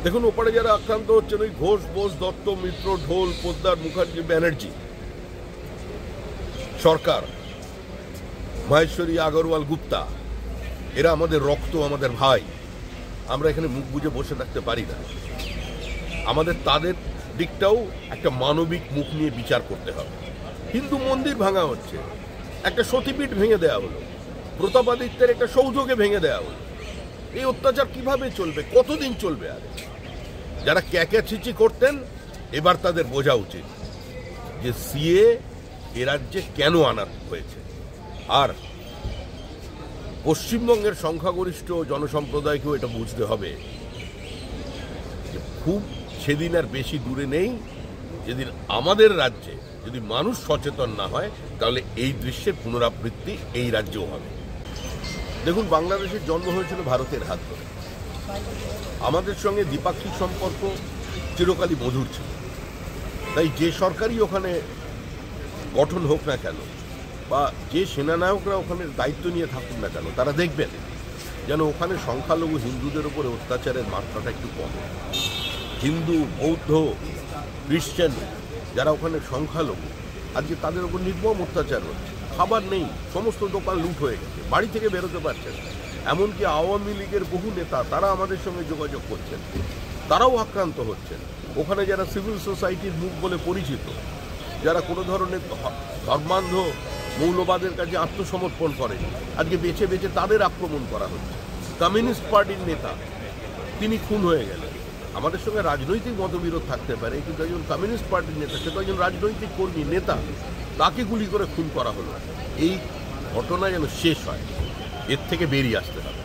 দেখুন, ওপারে যারা আক্রান্ত হচ্ছেন ওই ঘোষ, বোস, দত্ত, মিত্র, ঢোল, পোদ্দার, মুখার্জি, ব্যানার্জি, সরকার, মাহেশ্বরী, আগরওয়াল, গুপ্তা, এরা আমাদের রক্ত, আমাদের ভাই। আমরা এখানে মুখ বুজে বসে থাকতে পারি না। আমাদের তাদের দিকটাও একটা মানবিক মুখ নিয়ে বিচার করতে হবে। হিন্দু মন্দির ভাঙা হচ্ছে, একটা সতীপীঠ ভেঙে দেওয়া হলো, প্রতাপাদিত্যের একটা সৌধকে ভেঙে দেওয়া হলো। এই অত্যাচার কিভাবে চলবে, কতদিন চলবে? আর যারা ক্যাকাচিচি করতেন, এবার তাদের বোঝা উচিত যে সিএ এ রাজ্যে কেন আনা হয়েছে। আর পশ্চিমবঙ্গের সংখ্যাগরিষ্ঠ জনসম্প্রদায়কেও এটা বুঝতে হবে যে খুব সেদিন আর বেশি দূরে নেই যেদিন আমাদের রাজ্যে যদি মানুষ সচেতন না হয়, তাহলে এই দৃশ্যের পুনরাবৃত্তি এই রাজ্যেও হবে। দেখুন, বাংলাদেশের জন্ম হয়েছিল ভারতের হাত ধরে। আমাদের সঙ্গে দ্বিপাক্ষিক সম্পর্ক চিরকালই মধুর ছিল। তাই যে সরকারই ওখানে গঠন হোক না কেন, বা যে সেনানায়করা ওখানে দায়িত্ব নিয়ে থাকুন না কেন, তারা দেখবেন যেন ওখানে সংখ্যালঘু হিন্দুদের উপরে অত্যাচারের মাত্রাটা একটু কমে। হিন্দু, বৌদ্ধ, খ্রিস্টান যারা ওখানে সংখ্যালঘু, আজকে তাদের উপর নির্মম অত্যাচার হচ্ছে। খাবার নেই, সমস্ত দোকান লুট হয়ে গেছে, বাড়ি থেকে বেরোতে পারছেন। এমনকি আওয়ামী লীগের বহু নেতা তারা আমাদের সঙ্গে যোগাযোগ করছেন, তারাও আক্রান্ত হচ্ছেন। ওখানে যারা সিভিল সোসাইটির মুখ বলে পরিচিত, যারা কোনো ধরনের ধর্মান্ধ মৌলবাদের কাছে আত্মসমর্পণ করে, আজকে বেছে বেছে তাদের আক্রমণ করা হচ্ছে। কমিউনিস্ট পার্টির নেতা, তিনি খুন হয়ে গেলেন। আমাদের সঙ্গে রাজনৈতিক মতবিরোধ থাকতে পারে, কিন্তু একজন কমিউনিস্ট পার্টির নেতা, সে তো একজন রাজনৈতিক কর্মী, নেতা, তাকে গুলি করে খুন করা হলো। এই ঘটনা যেন শেষ হয়, এর থেকে বেরিয়ে আসতে হবে।